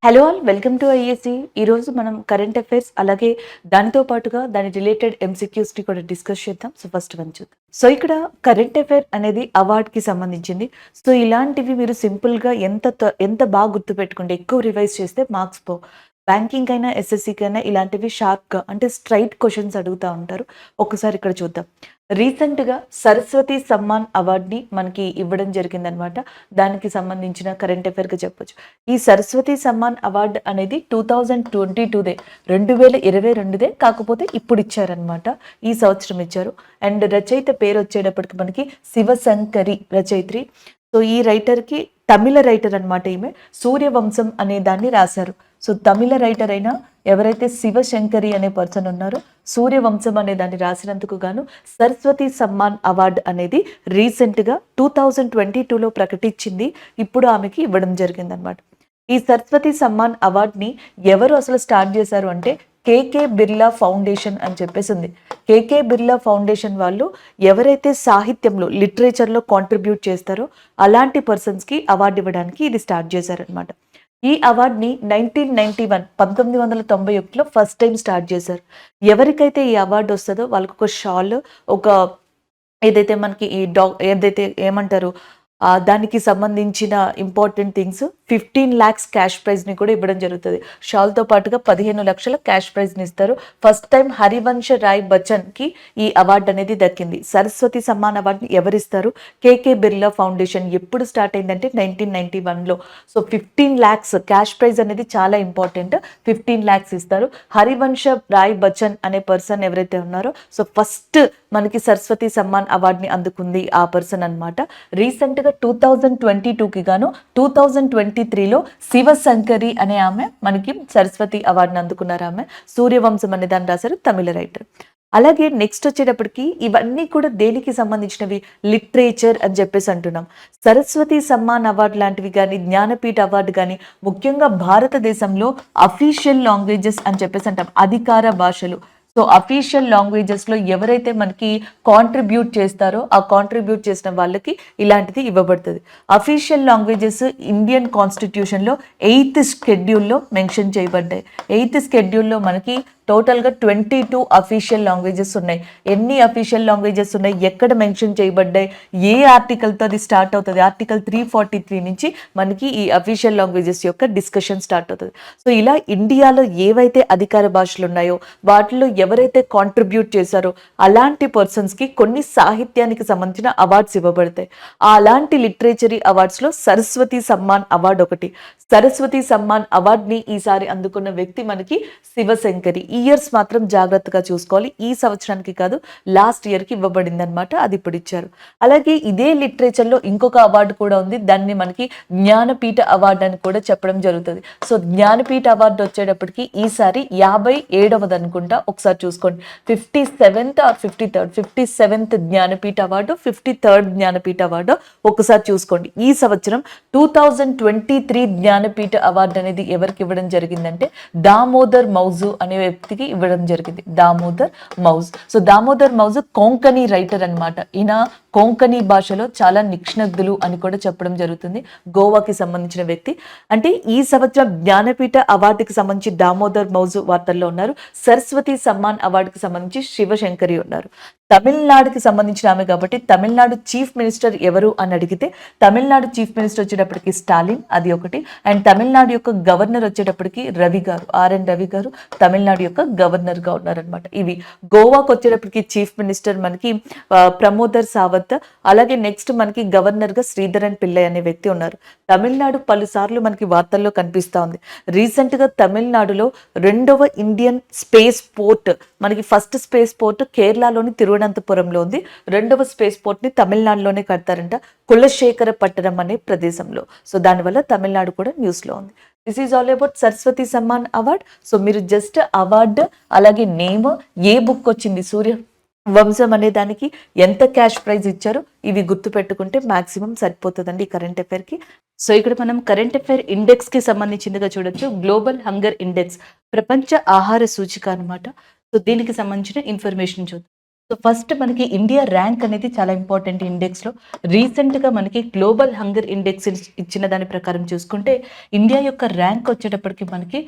Hello all welcome to IAC. ఈరోజు మనం current affairs అలాగే దానితో పాటుగా దాని రిలేటెడ్ ఎంసీక్యూస్ని కూడా డిస్కస్ చేద్దాం. సో ఫస్ట్ వన్ చూద్దాం. సో ఇక్కడ కరెంట్ అఫైర్ అనేది అవార్డ్కి సంబంధించింది. సో ఇలాంటివి మీరు సింపుల్గా ఎంత బాగా గుర్తుపెట్టుకుంటే ఎక్కువ రివైజ్ చేస్తే మార్క్స్ బ్యాంకింగ్ అయినా ఎస్ఎస్సికి అయినా ఇలాంటివి షార్ప్గా అంటే స్ట్రైట్ క్వశ్చన్స్ అడుగుతూ ఉంటారు. ఒకసారి ఇక్కడ చూద్దాం. రీసెంట్గా సరస్వతి సమ్మాన్ అవార్డ్ని మనకి ఇవ్వడం జరిగిందనమాట. దానికి సంబంధించిన కరెంట్ అఫైర్గా చెప్పొచ్చు. ఈ సరస్వతి సమ్మాన్ అవార్డు అనేది 2022దే 2022దే కాకపోతే ఇప్పుడు ఇచ్చారనమాట. ఈ సంవత్సరం ఇచ్చారు. అండ్ రచయిత పేరు వచ్చేటప్పటికి మనకి శివశంకరి రచయిత్రి. సో ఈ రైటర్కి తమిళ రైటర్ అనమాట. ఈమె సూర్యవంశం అనే దాన్ని రాశారు. సో తమిళ రైటర్ అయినా ఎవరైతే శివశంకరి అనే పర్సన్ ఉన్నారో సూర్యవంశం అనే దాన్ని రాసినందుకు గాను సరస్వతి సమ్మాన్ అవార్డు అనేది రీసెంట్గా 2022లో ప్రకటించింది. ఇప్పుడు ఆమెకి ఇవ్వడం జరిగిందనమాట. ఈ సరస్వతి సమ్మాన్ అవార్డ్ని ఎవరు అసలు స్టార్ట్ చేశారు అంటే కేకే బిర్లా ఫౌండేషన్ అని చెప్పేసి ఉంది. కేకే బిర్లా ఫౌండేషన్ వాళ్ళు ఎవరైతే సాహిత్యంలో లిటరేచర్లో కాంట్రిబ్యూట్ చేస్తారో అలాంటి పర్సన్స్కి అవార్డు ఇవ్వడానికి ఇది స్టార్ట్ చేశారనమాట. ఈ అవార్డ్ని 1991లో ఫస్ట్ టైం స్టార్ట్ చేశారు. ఎవరికైతే ఈ అవార్డు వస్తుందో వాళ్ళకి ఒక షాల్, ఒక ఏదైతే మనకి ఏదైతే ఏమంటారు దానికి సంబంధించిన ఇంపార్టెంట్ థింగ్స్ 15 lakhs క్యాష్ ప్రైజ్ని కూడా ఇవ్వడం జరుగుతుంది. షాల్తో పాటుగా 15 లక్షల క్యాష్ ప్రైజ్ని ఇస్తారు. ఫస్ట్ టైం హరివంశ రాయ్ బచ్చన్కి ఈ అవార్డు అనేది దక్కింది. సరస్వతి సమ్మాన్ అవార్డుని ఎవరిస్తారు? కేకే బిర్లా ఫౌండేషన్. ఎప్పుడు స్టార్ట్ అయిందంటే 1991లో. సో 15 lakhs క్యాష్ ప్రైజ్ అనేది చాలా ఇంపార్టెంట్. 15 lakhs ఇస్తారు. హరివంశ రాయ్ బచ్చన్ అనే పర్సన్ ఎవరైతే ఉన్నారో సో ఫస్ట్ మనకి సరస్వతి సమ్మాన్ అవార్డుని అందుకుంది ఆ పర్సన్ అనమాట. రీసెంట్గా 2022కి గాను 2023లో శివశంకరి అనే ఆమె మనకి సరస్వతి అవార్డుని అందుకున్నారు. ఆమె సూర్యవంశం అనే దాన్ని రాశారు, తమిళ రైటర్. అలాగే నెక్స్ట్ వచ్చేటప్పటికి ఇవన్నీ కూడా దేనికి సంబంధించినవి? లిటరేచర్ అని చెప్పేసి అంటున్నాం. సరస్వతి సమ్మాన్ అవార్డు లాంటివి కానీ జ్ఞానపీఠ అవార్డు కానీ ముఖ్యంగా భారతదేశంలో అఫీషియల్ లాంగ్వేజెస్ అని చెప్పేసి అంటాం, అధికార భాషలు. సో అఫీషియల్ లాంగ్వేజెస్లో ఎవరైతే మనకి కాంట్రిబ్యూట్ చేస్తారో ఆ కాంట్రిబ్యూట్ చేసిన వాళ్ళకి ఇలాంటిది ఇవ్వబడుతుంది. అఫీషియల్ లాంగ్వేజెస్ ఇండియన్ కాన్స్టిట్యూషన్లో 8th షెడ్యూల్లో మెన్షన్ చేయబడ్డాయి. 8th షెడ్యూల్లో మనకి టోటల్గా 22 అఫీషియల్ లాంగ్వేజెస్ ఉన్నాయి. ఎన్ని అఫీషియల్ లాంగ్వేజెస్ ఉన్నాయి, ఎక్కడ మెన్షన్ చేయబడ్డాయి, ఏ ఆర్టికల్తో అది స్టార్ట్ అవుతుంది? ఆర్టికల్ 343 నుంచి మనకి ఈ అఫీషియల్ లాంగ్వేజెస్ యొక్క డిస్కషన్ స్టార్ట్ అవుతుంది. సో ఇలా ఇండియాలో ఏవైతే అధికార భాషలు ఉన్నాయో వాటిలో ఎవరైతే కాంట్రిబ్యూట్ చేశారో అలాంటి పర్సన్స్కి కొన్ని సాహిత్యానికి సంబంధించిన అవార్డ్స్ ఇవ్వబడతాయి. అలాంటి లిటరేచరీ అవార్డ్స్లో సరస్వతి సమ్మాన్ అవార్డు ఒకటి. సరస్వతి సమ్మాన్ అవార్డ్ని ఈసారి అందుకున్న వ్యక్తి మనకి శివశంకరి. ఇయర్స్ మాత్రం జాగ్రత్తగా చూసుకోవాలి. ఈ సంవత్సరానికి కాదు, లాస్ట్ ఇయర్కి ఇవ్వబడింది అనమాట. అది ఇప్పుడు ఇచ్చారు. అలాగే ఇదే లిటరేచర్లో ఇంకొక అవార్డు కూడా ఉంది. దాన్ని మనకి జ్ఞానపీఠ అవార్డు అని కూడా చెప్పడం జరుగుతుంది. సో జ్ఞానపీఠ అవార్డు వచ్చేటప్పటికి ఈసారి 57వది అనుకుంటా. ఒకసారి చూసుకోండి, 57th or 57th Jnanpith award, 53rd Jnanpith award. ఒకసారి చూసుకోండి. ఈ సంవత్సరం 2023 జ్ఞానపీఠ అవార్డు అనేది ఎవరికి ఇవ్వడం జరిగిందంటే దామోదర్ మౌజు అనే వ్యక్తికి ఇవ్వడం జరిగింది. దామోదర్ మౌజ్. సో దామోదర్ మౌజ్ కొంకణి రైటర్ అనమాట. ఈయన కొంకణి భాషలో చాలా నిష్ణాతులు అని కూడా చెప్పడం జరుగుతుంది. గోవాకి సంబంధించిన వ్యక్తి. అంటే ఈ సంవత్సరం జ్ఞానపీఠ అవార్డుకి సంబంధించి దామోదర్ మౌజు వార్తల్లో ఉన్నారు. సరస్వతి సమ్మాన్ అవార్డుకి సంబంధించి శివశంకరి ఉన్నారు. తమిళనాడుకి సంబంధించిన ఆమె కాబట్టి తమిళనాడు చీఫ్ మినిస్టర్ ఎవరు అని అడిగితే తమిళనాడు చీఫ్ మినిస్టర్ వచ్చేటప్పటికి స్టాలిన్, అది ఒకటి. అండ్ తమిళనాడు యొక్క గవర్నర్ వచ్చేటప్పటికి రవి గారు, ఆర్ఎన్ రవి గారు తమిళనాడు యొక్క గవర్నర్గా ఉన్నారనమాట. ఇవి గోవాకు వచ్చేటప్పటికి చీఫ్ మినిస్టర్ మనకి ప్రమోదర్ సావంత్. అలాగే నెక్స్ట్ మనకి గవర్నర్గా శ్రీధరన్ పిల్లై అనే వ్యక్తి ఉన్నారు. తమిళనాడు పలుసార్లు మనకి వార్తల్లో కనిపిస్తూ ఉంది. రీసెంట్గా తమిళనాడులో 2వ ఇండియన్ స్పేస్ పోర్ట్, మనకి ఫస్ట్ స్పేస్ పోర్ట్ కేరళలోని తిరువనంతపురంలో ఉంది. 2వ స్పేస్ పోర్ట్ని తమిళనాడులోనే కడతారంట, కులశేఖరపట్టణం అనే ప్రదేశంలో. సో దానివల్ల తమిళనాడు కూడా న్యూస్లో ఉంది. This is all about Saraswati Samman award. So మీరు జస్ట్ అవార్డు అలాగే నేమ్, ఏ బుక్ వచ్చింది, సూర్య వంశం అనే దానికి ఎంత క్యాష్ ప్రైజ్ ఇచ్చారో ఇవి గుర్తు పెట్టుకుంటే మాక్సిమం సరిపోతుందండి ఈ కరెంట్ అఫైర్కి. సో ఇక్కడ మనం కరెంట్ అఫైర్ ఇండెక్స్కి సంబంధించిందిగా చూడొచ్చు. గ్లోబల్ హంగర్ ఇండెక్స్, ప్రపంచ ఆహార సూచిక అనమాట. సో దీనికి సంబంధించిన ఇన్ఫర్మేషన్ చూద్దాం. సో సో ఫస్ట్ మనకి ఇండియా ర్యాంక్ అనేది చాలా ఇంపార్టెంట్ ఇండెక్స్లో. రీసెంట్గా మనకి గ్లోబల్ హంగర్ ఇండెక్స్ ఇచ్చిన దాని ప్రకారం చూసుకుంటే ఇండియా యొక్క ర్యాంక్ వచ్చేటప్పటికి మనకి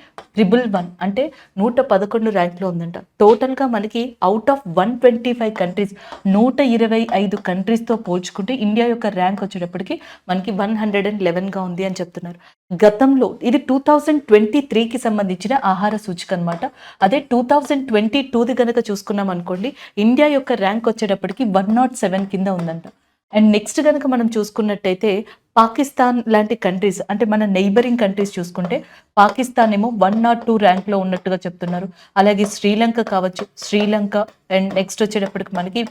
111 అంటే 111 ర్యాంక్లో ఉందంట. టోటల్గా మనకి అవుట్ ఆఫ్ 125 కంట్రీస్ 125 కంట్రీస్తో పోల్చుకుంటే ఇండియా యొక్క ర్యాంక్ వచ్చేటప్పటికి మనకి 111గా ఉంది అని చెప్తున్నారు. గతంలో ఇది 2023కి సంబంధించిన ఆహార సూచిక అనమాట. అదే 2022ది కనుక చూసుకున్నాం అనుకోండి, ఇండియా యొక్క ర్యాంక్ వచ్చేటప్పటికి 107 కింద ఉందంట. అండ్ నెక్స్ట్ కనుక మనం చూసుకున్నట్టయితే పాకిస్తాన్ లాంటి కంట్రీస్, అంటే మన నైబరింగ్ కంట్రీస్ చూసుకుంటే పాకిస్తాన్ ఏమో 102 ర్యాంక్లో ఉన్నట్టుగా చెప్తున్నారు. అలాగే శ్రీలంక కావచ్చు, శ్రీలంక అండ్ నెక్స్ట్ వచ్చేటప్పటికి మనకి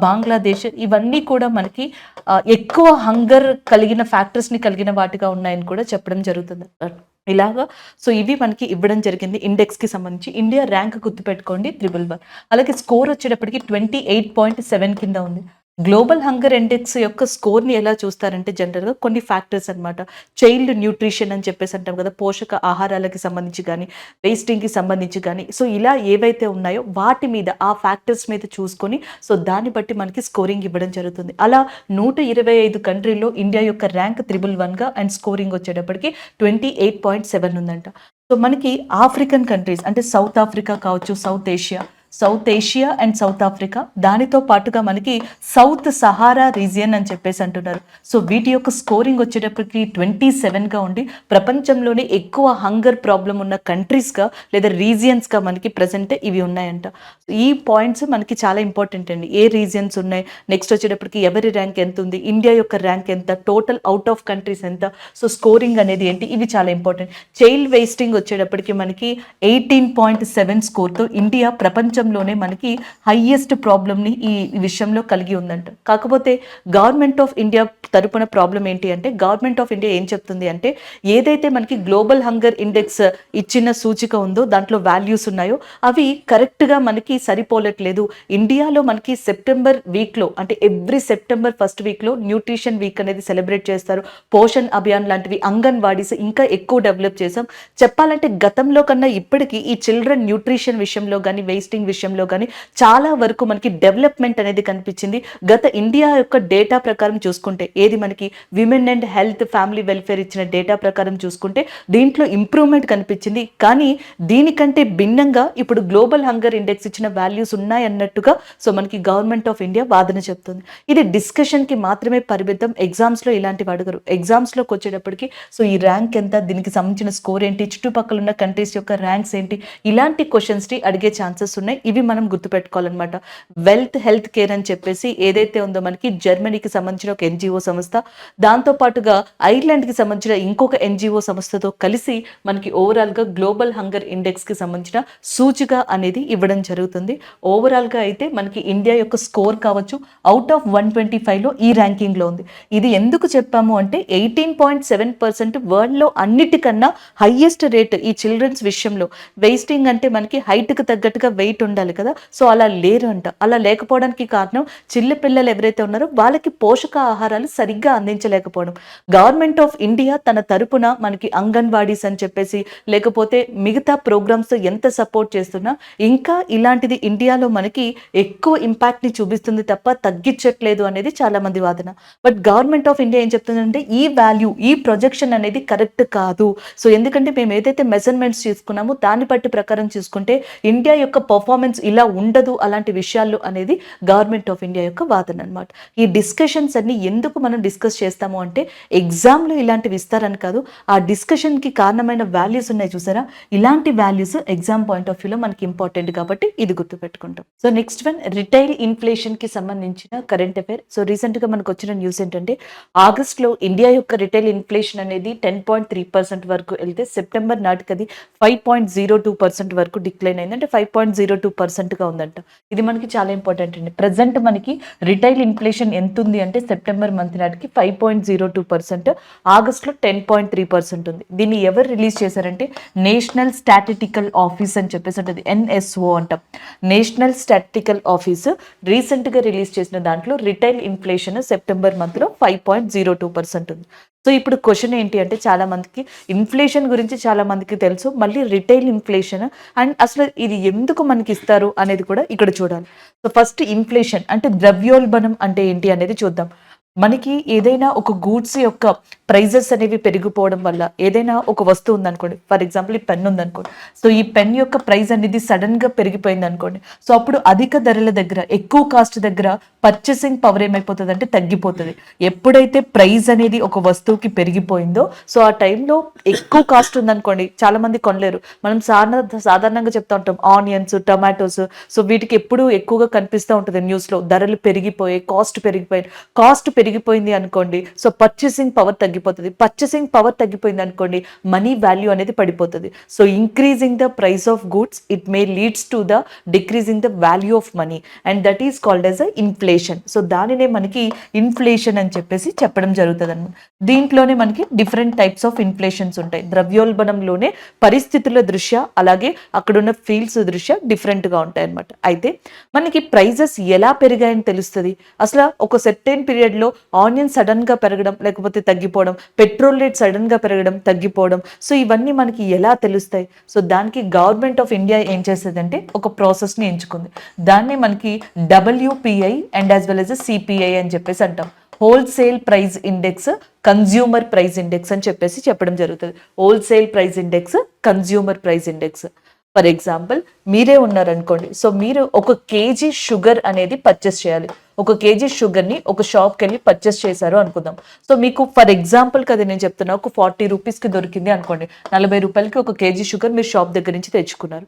బంగ్లాదేశ్, ఇవన్నీ కూడా మనకి ఎక్కువ హంగర్ కలిగిన ఫ్యాక్టర్స్ని కలిగిన వాటిగా ఉన్నాయని కూడా చెప్పడం జరుగుతుంది ఇలాగా. సో ఇవి మనకి ఇవ్వడం జరిగింది ఇండెక్స్కి సంబంధించి. ఇండియా ర్యాంక్ గుర్తుపెట్టుకోండి 111. అలాగే స్కోర్ వచ్చేటప్పటికి 28.7 కింద ఉంది. గ్లోబల్ హంగర్ ఇండెక్స్ యొక్క స్కోర్ని ఎలా చూస్తారంటే జనరల్గా కొన్ని ఫ్యాక్టర్స్ అనమాట. చైల్డ్ న్యూట్రిషన్ అని చెప్పేసి అంటాం కదా, పోషక ఆహారాలకి సంబంధించి కానీ వేస్టింగ్కి సంబంధించి కానీ, సో ఇలా ఏవైతే ఉన్నాయో వాటి మీద ఆ ఫ్యాక్టర్స్ మీద చూసుకొని సో దాన్ని బట్టి మనకి స్కోరింగ్ ఇవ్వడం జరుగుతుంది. అలా 125 కంట్రీలో ఇండియా యొక్క ర్యాంక్ 111గా అండ్ స్కోరింగ్ వచ్చేటప్పటికి 28.7 ఉందంట. సో మనకి ఆఫ్రికన్ కంట్రీస్ అంటే సౌత్ ఆఫ్రికా కావచ్చు, south Asia and south Africa, దానితో పాటుగా మనకి సౌత్ సహారా రీజియన్ అని చెప్పేసి అంటున్నారు. సో వీటి యొక్క స్కోరింగ్ వచ్చేటప్పటికి 27గా ఉండి ప్రపంచంలోనే ఎక్కువ హంగర్ ప్రాబ్లం ఉన్న కంట్రీస్గా లేదా రీజియన్స్గా మనకి ప్రజెంట్ ఇవి ఉన్నాయంట. ఈ పాయింట్స్ మనకి చాలా ఇంపార్టెంట్ అండి. ఏ రీజియన్స్ ఉన్నాయి, నెక్స్ట్ వచ్చేటప్పటికి ఎవరి ర్యాంక్ ఎంత ఉంది, ఇండియా యొక్క ర్యాంక్ ఎంత, టోటల్ అవుట్ ఆఫ్ కంట్రీస్ ఎంత, సో స్కోరింగ్ అనేది ఏంటి, ఇవి చాలా ఇంపార్టెంట్. చైల్డ్ వేస్టింగ్ వచ్చేటప్పటికి మనకి 18.7 స్కోర్తో ఇండియా ప్రపంచంలోనే మనకి హైయెస్ట్ ప్రాబ్లమ్ని ఈ విషయంలో కలిగి ఉందంట. కాకపోతే గవర్నమెంట్ ఆఫ్ ఇండియా తరపున ప్రాబ్లం ఏంటి అంటే, గవర్నమెంట్ ఆఫ్ ఇండియా ఏం చెప్తుంది అంటే, ఏదైతే మనకి గ్లోబల్ హంగర్ ఇండెక్స్ ఇచ్చిన సూచిక ఉందో దాంట్లో వాల్యూస్ ఉన్నాయో అవి కరెక్ట్గా మనకి సరిపోలట్లేదు. ఇండియాలో మనకి సెప్టెంబర్ వీక్లో, అంటే ఎవ్రీ సెప్టెంబర్ ఫస్ట్ వీక్లో న్యూట్రిషన్ వీక్ అనేది సెలబ్రేట్ చేస్తారు. పోషణ్ అభియాన్ లాంటివి, అంగన్వాడీస్ ఇంకా ఎక్కువ డెవలప్ చేసాం. చెప్పాలంటే గతంలో కన్నా ఇప్పటికీ ఈ చిల్డ్రన్ న్యూట్రిషన్ విషయంలో కానీ వేస్టింగ్ విషయంలో కానీ చాలా వరకు మనకి డెవలప్మెంట్ అనేది కనిపించింది. గత ఇండియా యొక్క డేటా ప్రకారం చూసుకుంటే, ఏది మనకి women and health family welfare ఇచ్చిన డేటా ప్రకారం చూసుకుంటే దీంట్లో ఇంప్రూవ్మెంట్ కనిపించింది. కానీ దీనికంటే భిన్నంగా ఇప్పుడు గ్లోబల్ హంగర్ ఇండెక్స్ ఇచ్చిన వాల్యూస్ ఉన్నాయన్నట్టుగా సో మనకి గవర్నమెంట్ ఆఫ్ ఇండియా వాదన చెప్తుంది. ఇది డిస్కషన్కి మాత్రమే పరిమితం. ఎగ్జామ్స్లో ఇలాంటివి అడగరు. ఎగ్జామ్స్లోకి వచ్చేటప్పటికి సో ఈ ర్యాంక్ ఎంత, దీనికి సంబంధించిన స్కోర్ ఏంటి, చుట్టుపక్కల ఉన్న కంట్రీస్ యొక్క ర్యాంక్స్ ఏంటి, ఇలాంటి క్వశ్చన్స్ని అడిగే ఛాన్సెస్ ఉన్నాయి. ఇవి మనం గుర్తుపెట్టుకోవాలన్నమాట. వెల్త్ హెల్త్ కేర్ అని చెప్పేసి ఏదైతే ఉందో మనకి జర్మనీకి సంబంధించిన ఒక ఎన్జిఓ సంస్థ, దాంతోపాటుగా ఐర్లాండ్కి సంబంధించిన ఇంకొక ఎన్జిఓ సంస్థతో కలిసి మనకి ఓవరాల్గా గ్లోబల్ హంగర్ ఇండెక్స్కి సంబంధించిన సూచిక అనేది ఇవ్వడం జరుగుతుంది. ఓవరాల్గా అయితే మనకి ఇండియా యొక్క స్కోర్ కావచ్చు అవుట్ ఆఫ్ 125లో ఈ ర్యాంకింగ్లో ఉంది. ఇది ఎందుకు చెప్పాము అంటే 18.7% వరల్డ్లో అన్నిటికన్నా హైయెస్ట్ రేట్ ఈ చిల్డ్రన్స్ విషయంలో. వేస్టింగ్ అంటే మనకి హైట్కి తగ్గట్టుగా వెయిట్ ఉండాలి కదా, సో అలా లేరు అంట. అలా లేకపోవడానికి కారణం చిన్న పిల్లలు ఎవరైతే ఉన్నారో వాళ్ళకి పోషక ఆహారాలు సరిగ్గా అందించలేకపోవడం. గవర్నమెంట్ ఆఫ్ ఇండియా తన తరపున మనకి అంగన్వాడీస్ అని చెప్పేసి లేకపోతే మిగతా ప్రోగ్రామ్స్ ఎంత సపోర్ట్ చేస్తున్నా ఇంకా ఇలాంటిది ఇండియాలో మనకి ఎక్కువ ఇంపాక్ట్ని చూపిస్తుంది తప్ప తగ్గించట్లేదు అనేది చాలా మంది వాదన. బట్ గవర్నమెంట్ ఆఫ్ ఇండియా ఏం చెప్తుందంటే ఈ వాల్యూ, ఈ ప్రొజెక్షన్ అనేది కరెక్ట్ కాదు. సో ఎందుకంటే మేము ఏదైతే మెజర్మెంట్స్ తీసుకున్నామో దాన్ని బట్టి ప్రకారం చూసుకుంటే ఇండియా యొక్క పర్ఫార్మెన్స్ ఇలా ఉండదు అలాంటి విషయాల్లో అనేది గవర్నమెంట్ ఆఫ్ ఇండియా యొక్క వాదన అనమాట. ఈ డిస్కషన్స్ అన్ని ఎందుకు మనం డిస్కస్ చేస్తాము అంటే ఎగ్జామ్లో ఇలాంటివి ఇస్తారని కాదు, ఆ డిస్కషన్కి కారణమైన వాల్యూస్ ఉన్నాయి చూసారా, ఇలాంటి వాల్యూస్ ఎగ్జామ్ పాయింట్ ఆఫ్ వ్యూలో మనకి ఇంపార్టెంట్ కాబట్టి ఇది గుర్తుపెట్టుకుంటాం. సో నెక్స్ట్ వన్ రిటైల్ ఇన్ఫ్లేషన్కి సంబంధించిన కరెంట్ అఫైర్. సో రీసెంట్గా మనకు వచ్చిన న్యూస్ ఏంటంటే ఆగస్ట్లో ఇండియా యొక్క రిటైల్ ఇన్ఫ్లేషన్ అనేది 10.3% వరకు వెళ్తే సెప్టెంబర్ నాటికి అది 5.02% వరకు డిక్లైన్ అయింది. అంటే 5.02%గా ఉందంట. ఇది మనకి చాలా ఇంపార్టెంట్ అండి. ప్రజెంట్ మనకి రిటైల్ ఇన్ఫ్లేషన్ ఎంత ఉంది అంటే సెప్టెంబర్ మంత్ నాటికి 5.02%, ఆగస్ట్లో 10.3% ఉంది. దీన్ని ఎవరు రిలీజ్ చేశారంటే నేషనల్ స్టాటిస్టికల్ ఆఫీస్ అని చెప్పేసి ఉంటుంది, ఎన్ఎస్ఓ అంటాం. నేషనల్ స్టాటిస్టికల్ ఆఫీస్ రీసెంట్గా రిలీజ్ చేసిన దాంట్లో రిటైల్ ఇన్ఫ్లేషన్ సెప్టెంబర్ మంత్లో 5.02% ఉంది. సో ఇప్పుడు క్వశ్చన్ ఏంటి అంటే చాలా మందికి ఇన్ఫ్లేషన్ గురించి చాలా మందికి తెలుసు, మళ్ళీ రిటైల్ ఇన్ఫ్లేషన్ అండ్ అసలు ఇది ఎందుకు మనకి ఇస్తారు అనేది కూడా ఇక్కడ చూడాలి. సో ఫస్ట్ ఇన్ఫ్లేషన్ అంటే ద్రవ్యోల్బణం అంటే ఏంటి అనేది చూద్దాం. మనకి ఏదైనా ఒక గూడ్స్ యొక్క ప్రైజెస్ అనేవి పెరిగిపోవడం వల్ల, ఏదైనా ఒక వస్తువు ఉందనుకోండి, ఫర్ ఎగ్జాంపుల్ ఈ పెన్ ఉందనుకోండి, సో ఈ పెన్ యొక్క ప్రైస్ అనేది సడన్ గా పెరిగిపోయింది అనుకోండి, సో అప్పుడు అధిక ధరల దగ్గర, ఎక్కువ కాస్ట్ దగ్గర పర్చేసింగ్ పవర్ ఏమైపోతుంది అంటే తగ్గిపోతుంది. ఎప్పుడైతే ప్రైస్ అనేది ఒక వస్తువుకి పెరిగిపోయిందో, సో ఆ టైంలో ఎక్కువ కాస్ట్ ఉందనుకోండి, చాలా మంది కొనలేరు. మనం సాధారణంగా చెప్తా ఉంటాం ఆనియన్స్, టొమాటోస్, సో వీటికి ఎప్పుడు ఎక్కువగా కనిపిస్తూ ఉంటుంది న్యూస్ లో, ధరలు పెరిగిపోయాయి, కాస్ట్ పెరిగిపోయింది అనుకోండి, సో పర్చేసింగ్ పవర్ తగ్గిపోతుంది. పర్చేసింగ్ పవర్ తగ్గిపోయింది అనుకోండి, మనీ వాల్యూ అనేది పడిపోతుంది. So increasing the price of goods it may leads to the decreasing the value of money and that is called as a inflation. So దానినే మనకి inflation అని చెప్పేసి చెప్పడం జరుగుతుంది అన్నమాట. దీంట్లోనే మనకి డిఫరెంట్ టైప్స్ ఆఫ్ ఇన్ఫ్లేషన్స్ ఉంటాయి. ద్రవ్యోల్బణంలోనే పరిస్థితుల దృష్ట్యా అలాగే అక్కడున్న ఫీల్డ్స్ దృష్ట్యా డిఫరెంట్ గా ఉంటాయి అన్నమాట. అయితే మనకి ప్రైజెస్ ఎలా పెరిగాయని తెలుస్తుంది. అసలు ఒక సెర్టైన్ పీరియడ్ లో ఆనియన్ సడన్ గా పెరగడం లేకపోతే తగ్గిపోవడం, పెట్రోల్ రేట్ సడన్ గా పెరగడం తగ్గిపోవడం, సో ఇవన్నీ మనకి ఎలా తెలుస్తాయి? సో దానికి గవర్నమెంట్ ఆఫ్ ఇండియా ఏం చేసేదంటే ఒక ప్రాసెస్ ని ఎంచుకుంది. దాన్ని మనకి WPI and as well as CPI అని చెప్పేసి అంటాం. Wholesale price index, consumer price index అని చెప్పేసి చెప్పడం జరుగుతుంది. Wholesale price index, consumer price index. For example మీరే ఉన్నారనుకోండి, సో మీరు ఒక కేజీ షుగర్ అనేది పర్చేస్ చేయాలి. ఒక కేజీ షుగర్ని ఒక షాప్కి వెళ్ళి పర్చేస్ చేశారు అనుకుందాం. సో మీకు ఫర్ ఎగ్జాంపుల్ కదా నేను చెప్తున్నా, ఒక 40 రూపీస్కి దొరికింది అనుకోండి, 40 రూపాయలకి ఒక కేజీ షుగర్ మీరు షాప్ దగ్గర నుంచి తెచ్చుకున్నారు.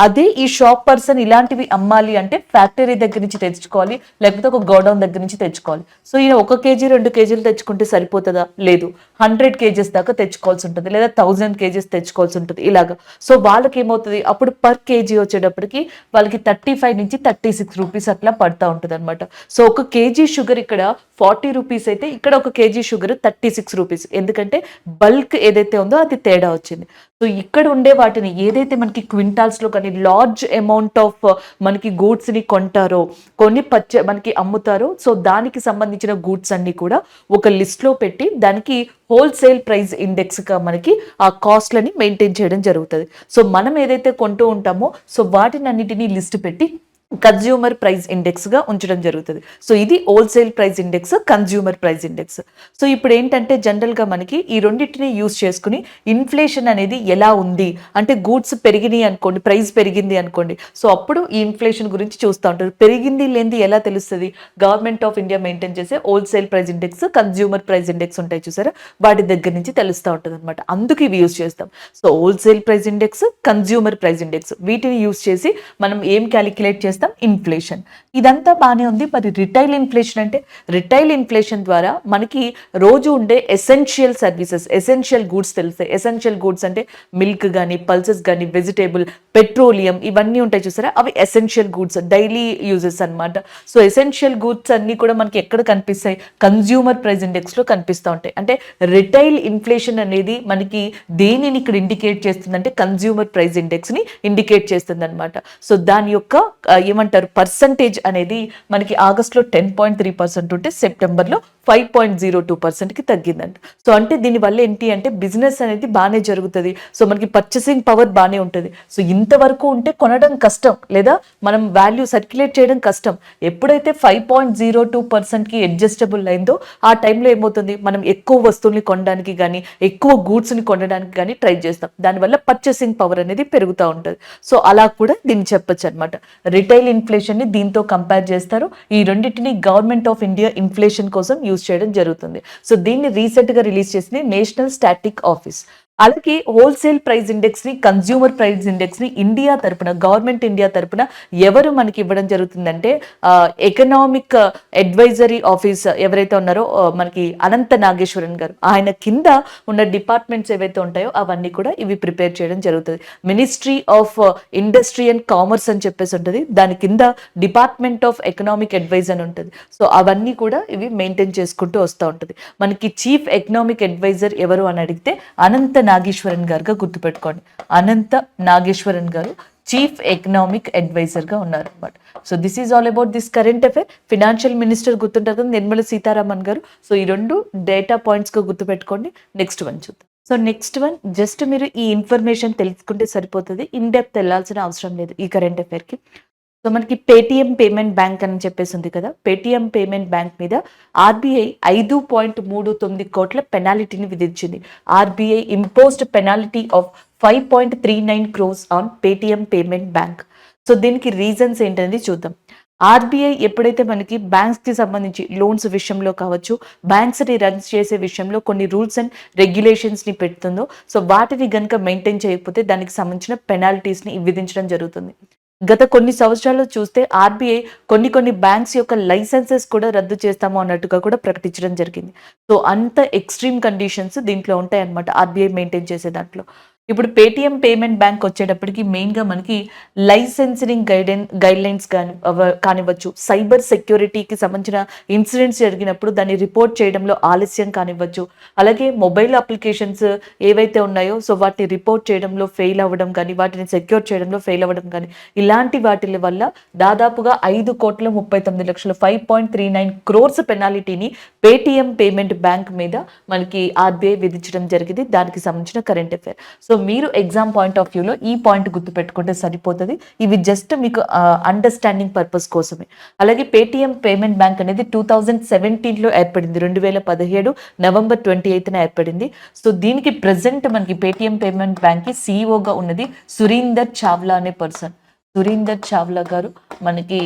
అదే ఈ షాప్ పర్సన్ ఇలాంటివి అమ్మాలి అంటే ఫ్యాక్టరీ దగ్గర నుంచి తెచ్చుకోవాలి, లేకపోతే ఒక గోడౌన్ దగ్గర నుంచి తెచ్చుకోవాలి. సో ఈయన 1 కేజీ 2 కేజీలు తెచ్చుకుంటే సరిపోతుందా? లేదు, 100 కేజెస్ దాకా తెచ్చుకోవాల్సి ఉంటుంది, లేదా 1000 కేజెస్ తెచ్చుకోవాల్సి ఉంటుంది ఇలాగా. సో వాళ్ళకి ఏమవుతుంది, అప్పుడు పర్ కేజీ వచ్చేటప్పటికి వాళ్ళకి 35 నుంచి 36 రూపీస్ అట్లా పడతా ఉంటుంది అనమాట. సో 1 కేజీ షుగర్ ఇక్కడ 40 రూపీస్ అయితే ఇక్కడ 1 కేజీ షుగర్ 36 రూపీస్, ఎందుకంటే బల్క్ ఏదైతే ఉందో అది తేడా వచ్చింది. సో ఇక్కడ ఉండే వాటిని ఏదైతే మనకి క్వింటాల్స్ లో కానీ లార్జ్ అమౌంట్ ఆఫ్ మనకి గూడ్స్ ని కొంటారో, కొన్ని మనకి అమ్ముతారో, సో దానికి సంబంధించిన గూడ్స్ అన్ని కూడా ఒక లిస్ట్ లో పెట్టి దానికి హోల్సేల్ ప్రైస్ ఇండెక్స్ గా మనకి ఆ కాస్ట్లని మెయింటైన్ చేయడం జరుగుతుంది. సో మనం ఏదైతే కొంటూ ఉంటామో సో వాటిని అన్నిటినీ లిస్ట్ పెట్టి కన్జ్యూమర్ ప్రైస్ ఇండెక్స్ గా ఉంచడం జరుగుతుంది. సో ఇది wholesale price index, consumer price index. So ఇప్పుడు ఏంటంటే జనరల్ గా మనకి ఈ రెండింటిని యూజ్ చేసుకుని ఇన్ఫ్లేషన్ అనేది ఎలా ఉంది అంటే, గూడ్స్ పెరిగినాయి అనుకోండి, ప్రైస్ పెరిగింది అనుకోండి, సో అప్పుడు ఈ ఇన్ఫ్లేషన్ గురించి చూస్తూ ఉంటారు. పెరిగింది లేనిది ఎలా తెలుస్తుంది? గవర్నమెంట్ ఆఫ్ ఇండియా మెయింటైన్ చేసే wholesale price index, consumer price index ఉంటాయి చూసారా, వాటి దగ్గర నుంచి తెలుస్తూ ఉంటుంది అనమాట. అందుకు ఇవి యూజ్ చేస్తాం. So wholesale price index, consumer price index, వీటిని యూజ్ చేసి మనం ఏం క్యాలిక్యులేట్ చేస్తాం? ఇన్ఫ్లేషన్. ఇదంతా బాగానే ఉంది. మరి రిటైల్ ఇన్ఫ్లేషన్ అంటే, రిటైల్ ఇన్ఫ్లేషన్ ద్వారా మనకి రోజు ఉండే ఎసెన్షియల్ సర్వీసెస్, ఎసెన్షియల్ గూడ్స్ తెలుస్తాయి. ఎసెన్షియల్ గూడ్స్ అంటే మిల్క్ కానీ, పల్సెస్ కానీ, వెజిటేబుల్, పెట్రోలియం, ఇవన్నీ ఉంటాయి చూసారా, అవి ఎసెన్షియల్ గూడ్స్, డైలీ యూజెస్ అనమాట. సో ఎసెన్షియల్ గూడ్స్ అన్ని కూడా మనకి ఎక్కడ కనిపిస్తాయి? కన్జ్యూమర్ ప్రైస్ ఇండెక్స్ లో కనిపిస్తూ ఉంటాయి. అంటే రిటైల్ ఇన్ఫ్లేషన్ అనేది మనకి దేనిని ఇక్కడ ఇండికేట్ చేస్తుందంటే కన్జ్యూమర్ ప్రైస్ ఇండెక్స్ ని ఇండికేట్ చేస్తుంది అనమాట. సో దాని యొక్క ఏమంటారు పర్సంటేజ్ అనేది మనకి ఆగస్టులో 10.3% ఉంటే సెప్టెంబర్లో 5.02% కి తగ్గిందంట. సో అంటే దీనివల్ల ఏంటి అంటే బిజినెస్ అనేది బాగానే జరుగుతుంది. సో మనకి పర్చేసింగ్ పవర్ బాగానే ఉంటుంది. సో ఇంతవరకు ఉంటే కొనడం కష్టం, లేదా మనం వాల్యూ సర్క్యులేట్ చేయడం కష్టం. ఎప్పుడైతే 5.02% కి అడ్జస్టబుల్ అయిందో ఆ టైంలో ఏమవుతుంది, మనం ఎక్కువ వస్తువుల్ని కొనడానికి కానీ, ఎక్కువ గూడ్స్ని కొనడానికి కానీ ట్రై చేస్తాం. దానివల్ల పర్చేసింగ్ పవర్ అనేది పెరుగుతూ ఉంటుంది. సో అలా కూడా దీన్ని చెప్పొచ్చు అనమాట. రిటైల్ ఇన్ఫ్లేషన్ ని దీంతో కంపేర్ చేస్తారు. ఈ రెండింటిని గవర్నమెంట్ ఆఫ్ ఇండియా ఇన్ఫ్లేషన్ కోసం యూజ్ చేయడం జరుగుతుంది. సో దీన్ని రీసెంట్ గా రిలీజ్ చేసింది నేషనల్ స్టాటిక్ ఆఫీస్. అలాగే హోల్సేల్ ప్రైస్ ఇండెక్స్ ని, కన్జ్యూమర్ ప్రైస్ ఇండెక్స్ ని ఇండియా తరపున, గవర్నమెంట్ ఇండియా తరపున ఎవరు మనకి ఇవ్వడం జరుగుతుందంటే ఎకనామిక్ అడ్వైజరీ ఆఫీస్ ఎవరైతే ఉన్నారో మనకి అనంత నాగేశ్వరన్ గారు, ఆయన కింద ఉన్న డిపార్ట్మెంట్స్ ఏవైతే ఉంటాయో అవన్నీ కూడా ఇవి ప్రిపేర్ చేయడం జరుగుతుంది. Ministry of industry and commerce అని చెప్పేసి ఉంటుంది, దాని కింద డిపార్ట్మెంట్ ఆఫ్ ఎకనామిక్ అడ్వైజ్ అని ఉంటుంది. సో అవన్నీ కూడా ఇవి మెయింటైన్ చేసుకుంటూ వస్తూ ఉంటుంది. మనకి చీఫ్ ఎకనామిక్ అడ్వైజర్ ఎవరు అని అడిగితే అనంత నాగేశ్వరన్ గారుగా గుర్తుపెట్టుకోండి. అనంత నాగేశ్వరన్ గారు చీఫ్ ఎకనామిక్ అడ్వైజర్గా ఉన్నారనమాట. So this is all about this current affair. Financial minister గుర్తుంటారు కదా, నిర్మలా సీతారామన్ గారు. సో ఈ 2 డేటా పాయింట్స్గా గుర్తుపెట్టుకోండి. నెక్స్ట్ వన్ చూద్దాం. సో నెక్స్ట్ వన్ జస్ట్ మీరు ఈ ఇన్ఫర్మేషన్ తెలుసుకుంటే సరిపోతుంది, ఇన్ డెప్త్ వెళ్ళాల్సిన అవసరం లేదు ఈ కరెంట్ అఫైర్కి. సో మనకి పేటిఎం పేమెంట్ బ్యాంక్ అని చెప్పేసి ఉంది కదా, పేటిఎం పేమెంట్ బ్యాంక్ మీద ఆర్బీఐ 5.39 కోట్ల పెనాల్టీని విధించింది. RBI imposed penalty of 5.39 crores on Paytm payment bank. So దీనికి రీజన్స్ ఏంటనేది చూద్దాం. ఆర్బీఐ ఎప్పుడైతే మనకి బ్యాంక్స్కి సంబంధించి లోన్స్ విషయంలో కావచ్చు, బ్యాంక్స్ని రన్ చేసే విషయంలో కొన్ని రూల్స్ అండ్ రెగ్యులేషన్స్ని పెడుతుందో, సో వాటిని కనుక మెయింటైన్ చేయకపోతే దానికి సంబంధించిన పెనాల్టీస్ని విధించడం జరుగుతుంది. గత కొన్ని సంవత్సరాల్లో చూస్తే ఆర్బీఐ కొన్ని బ్యాంక్స్ యొక్క లైసెన్సెస్ కూడా రద్దు చేస్తాము అన్నట్టుగా కూడా ప్రకటించడం జరిగింది. సో అంత ఎక్స్ట్రీమ్ కండిషన్స్ దీంట్లో ఉంటాయి అన్నమాట ఆర్బీఐ మెయింటైన్ చేసే దాంట్లో. ఇప్పుడు పేటిఎం పేమెంట్ బ్యాంక్ వచ్చేటప్పటికి మెయిన్గా మనకి లైసెన్సింగ్ గైడ్లైన్స్ కానివ్వచ్చు, సైబర్ సెక్యూరిటీకి సంబంధించిన ఇన్సిడెంట్స్ జరిగినప్పుడు దాన్ని రిపోర్ట్ చేయడంలో ఆలస్యం కానివ్వచ్చు, అలాగే మొబైల్ అప్లికేషన్స్ ఏవైతే ఉన్నాయో సో వాటిని రిపోర్ట్ చేయడంలో ఫెయిల్ అవ్వడం కానీ, వాటిని సెక్యూర్ చేయడంలో ఫెయిల్ అవ్వడం కానీ, ఇలాంటి వాటి వల్ల దాదాపుగా 5,39,00,000 5.39 crores పెనాల్టీని పేటిఎం పేమెంట్ బ్యాంక్ మీద మనకి ఆర్బీఐ విధించడం జరిగింది. దానికి సంబంధించిన కరెంట్ అఫైర్. సో మీరు ఎగ్జామ్ పాయింట్ ఆఫ్ వ్యూలో ఈ పాయింట్ గుర్తుపెట్టుకుంటే సరిపోతుంది. ఇవి జస్ట్ మీకు అండర్స్టాండింగ్ పర్పస్ కోసమే. అలాగే పేటిఎం పేమెంట్ బ్యాంక్ అనేది 2017లో ఏర్పడింది, 2017 నవంబర్ 28న ఏర్పడింది. సో దీనికి ప్రెసెంట్ మనకి పేటిఎం పేమెంట్ బ్యాంక్కి సీఈఓగా ఉన్నది సురీందర్ చావ్లా అనే పర్సన్. సురీందర్ చావ్లా గారు మనకి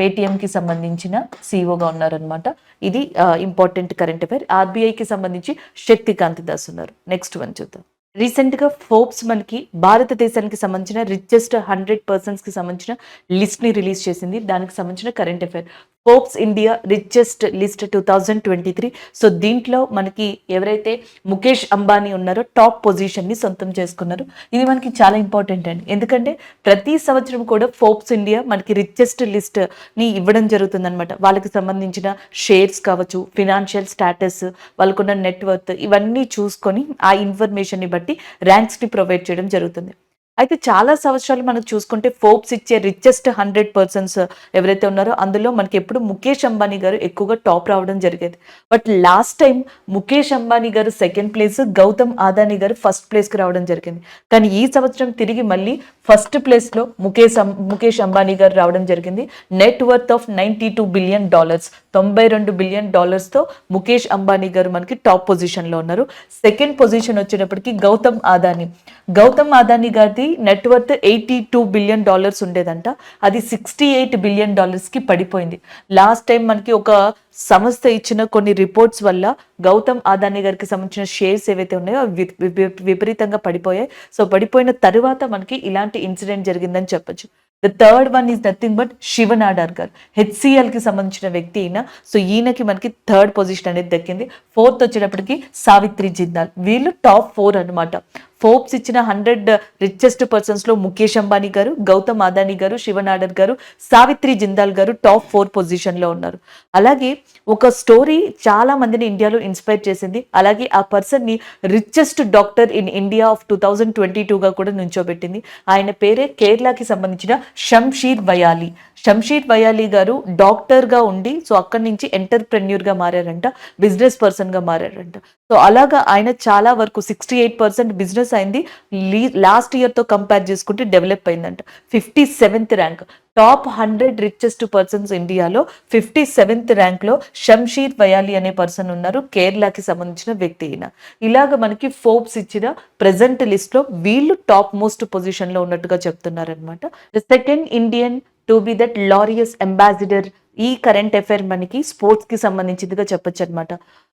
పేటిఎంకి సంబంధించిన సీఈఓగా ఉన్నారనమాట. ఇది ఇంపార్టెంట్ కరెంట్ అఫైర్. ఆర్బీఐకి సంబంధించి శక్తికాంత్ దాస్ ఉన్నారు. నెక్స్ట్ వన్ చూద్దాం. రీసెంట్గా ఫోర్బ్స్ మనకి భారతదేశానికి సంబంధించిన రిచెస్ట్ 100 పర్సన్స్కి సంబంధించిన లిస్ట్ని రిలీజ్ చేసింది. దానికి సంబంధించిన current affair. Forbes India richest list 2023. So దీంట్లో మనకి ఎవరైతే ముఖేష్ అంబానీ ఉన్నారో టాప్ పొజిషన్ని సొంతం చేసుకున్నారు. ఇది మనకి చాలా ఇంపార్టెంట్ అండి, ఎందుకంటే ప్రతి సంవత్సరం కూడా ఫోర్బ్స్ ఇండియా మనకి రిచెస్ట్ లిస్ట్ని ఇవ్వడం జరుగుతుంది అనమాట. వాళ్ళకి సంబంధించిన షేర్స్ కావచ్చు, ఫినాన్షియల్ స్టాటస్, వాళ్ళకున్న నెట్వర్త్, ఇవన్నీ చూసుకొని ఆ ఇన్ఫర్మేషన్ని బట్టి ర్యాంక్స్ని ప్రొవైడ్ చేయడం జరుగుతుంది. అయితే చాలా సంవత్సరాలు మనకు చూసుకుంటే ఫోర్బ్స్ ఇచ్చే రిచెస్ట్ 100 పర్సన్స్ ఎవరైతే ఉన్నారో అందులో మనకి ఎప్పుడు ముఖేష్ అంబానీ గారు ఎక్కువగా టాప్ రావడం జరిగేది. But last time Mukesh Ambani గారు సెకండ్ ప్లేస్, గౌతమ్ అదానీ గారు ఫస్ట్ ప్లేస్కి రావడం జరిగింది. కానీ ఈ సంవత్సరం తిరిగి మళ్ళీ ఫస్ట్ ప్లేస్లో ముఖేష్ అంబానీ గారు రావడం జరిగింది. Net worth of $92 billion, $92 billion Mukesh Ambani గారు మనకి టాప్ పొజిషన్లో ఉన్నారు. సెకండ్ పొజిషన్ వచ్చేటప్పటికి గౌతమ్ అదానీ గారిది నెట్వర్త్ $82 బిలియన్ ఉండేదంట. అది $68 బిలియన్ కి పడిపోయింది. లాస్ట్ టైం మనకి ఒక సంస్థ ఇచ్చిన కొన్ని రిపోర్ట్స్ వల్ల గౌతమ్ అదానీ గారికి సంబంధించిన షేర్స్ ఏవైతే ఉన్నాయో అవి విపరీతంగా పడిపోయాయి. సో పడిపోయిన తరువాత మనకి ఇలాంటి ఇన్సిడెంట్ జరిగిందని చెప్పొచ్చు. The third one is nothing but Shiva Nadar గారు, హెచ్సిఎల్కి సంబంధించిన వ్యక్తి ఈయన. సో ఈయనకి మనకి థర్డ్ పొజిషన్ అనేది దక్కింది. ఫోర్త్ వచ్చేటప్పటికి సావిత్రి జిందాల్. వీళ్ళు టాప్ 4 అనమాట. ఫోర్బ్స్ ఇచ్చిన 100 రిచెస్ట్ పర్సన్స్లో ముఖేష్ అంబానీ గారు, గౌతమ్ అదానీ గారు, శివ నాడర్ గారు, సావిత్రి జిందాల్ గారు టాప్ 4 పొజిషన్లో ఉన్నారు. అలాగే ఒక స్టోరీ చాలా మందిని ఇండియాలో ఇన్స్పైర్ చేసింది. అలాగే ఆ పర్సన్ని richest doctor in India of 2022గా కూడా నుంచోబెట్టింది. ఆయన పేరే కేరళకి సంబంధించిన షంషీర్ వయాలి గారు డాక్టర్గా ఉండి సో అక్కడి నుంచి ఎంటర్ప్రెన్యూర్గా మారారంట, బిజినెస్ పర్సన్గా మారారంట. సో అలాగా ఆయన చాలా వరకు 68% బిజినెస్ అయింది. లాస్ట్ ఇయర్తో కంపేర్ చేసుకుంటే డెవలప్ అయిందంట. 57th rank. Top 100 richest persons ఇండియాలో 57th ర్యాంక్లో షంషీర్ వయాలి అనే పర్సన్ ఉన్నారు. కేరళకి సంబంధించిన వ్యక్తి ఈయన. ఇలాగ మనకి ఫోర్బ్స్ ఇచ్చిన ప్రెజెంట్ లిస్ట్లో వీళ్ళు టాప్ మోస్ట్ పొజిషన్లో ఉన్నట్టుగా చెప్తున్నారనమాట. The second Indian to be that లారియస్ ambassador. ఈ కరెంట్ అఫైర్ మనకి స్పోర్ట్స్కి సంబంధించిందిగా చెప్పొచ్చు అనమాట.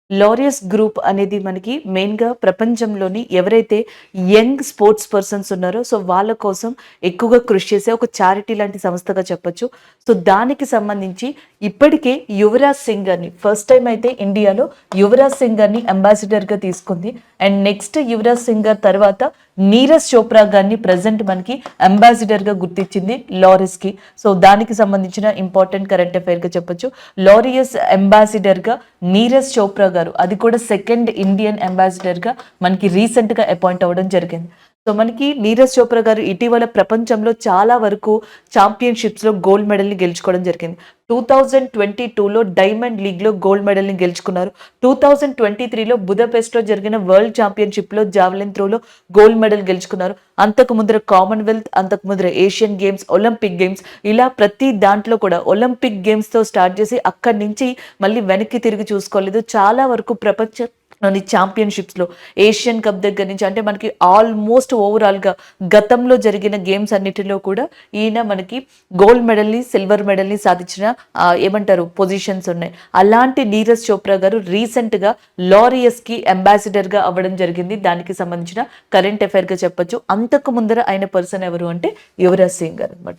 లారియస్ గ్రూప్ అనేది మనకి మెయిన్గా ప్రపంచంలోని ఎవరైతే యంగ్ స్పోర్ట్స్ పర్సన్స్ ఉన్నారో సో వాళ్ళ కోసం ఎక్కువగా కృషి చేసే ఒక చారిటీ లాంటి సంస్థగా చెప్పొచ్చు. సో దానికి సంబంధించి ఇప్పటికే యువరాజ్ సింగ్ గారిని ఫస్ట్ టైం అయితే ఇండియాలో యువరాజ్ సింగ్ గారిని అంబాసిడర్గా తీసుకుంది. అండ్ నెక్స్ట్ యువరాజ్ సింగ్ గారి తర్వాత నీరజ్ చోప్రా గారిని ప్రజెంట్ మనకి అంబాసిడర్గా గుర్తించింది లారియస్కి. సో దానికి సంబంధించిన ఇంపార్టెంట్ కరెంట్ అఫైర్గా చెప్పొచ్చు. లారియస్ అంబాసిడర్గా నీరజ్ చోప్రా గారు, అది కూడా సెకండ్ ఇండియన్ అంబాసిడర్గా మనకి రీసెంట్గా అపాయింట్ అవ్వడం జరిగింది. సో మనకి నీరజ్ చోప్రా గారు ఇటీవల ప్రపంచంలో చాలా వరకు ఛాంపియన్షిప్స్లో గోల్డ్ మెడల్ని గెలుచుకోవడం జరిగింది. 2022లో డైమండ్ లీగ్లో గోల్డ్ మెడల్ని గెలుచుకున్నారు. 2023లో బుదపెస్ట్లో జరిగిన వరల్డ్ ఛాంపియన్షిప్లో జావెలిన్ త్రోలో గోల్డ్ మెడల్ గెలుచుకున్నారు. అంతకు ముందర కామన్వెల్త్, అంతకు ముందర ఏషియన్ గేమ్స్, ఒలింపిక్ గేమ్స్, ఇలా ప్రతి దాంట్లో కూడా ఒలింపిక్ గేమ్స్తో స్టార్ట్ చేసి అక్కడి నుంచి మళ్ళీ వెనక్కి తిరిగి చూసుకోలేదు. చాలా వరకు ప్రపంచంలోని ఛాంపియన్షిప్స్లో ఏషియన్ కప్ దగ్గర నుంచి అంటే మనకి ఆల్మోస్ట్ ఓవరాల్గా గతంలో జరిగిన గేమ్స్ అన్నిటిలో కూడా ఈయన మనకి గోల్డ్ మెడల్ని, సిల్వర్ మెడల్ని సాధించిన ఏమంటారు పొజిషన్స్ ఉన్నాయి. అలాంటి నీరజ్ చోప్రా గారు రీసెంట్గా లారియస్కి అంబాసిడర్గా అవ్వడం జరిగింది. దానికి సంబంధించిన కరెంట్ అఫైర్గా చెప్పొచ్చు. అంతకు ముందర ఆయన పర్సన్ ఎవరు అంటే యువరాజ్ సింగ్ గారు అనమాట.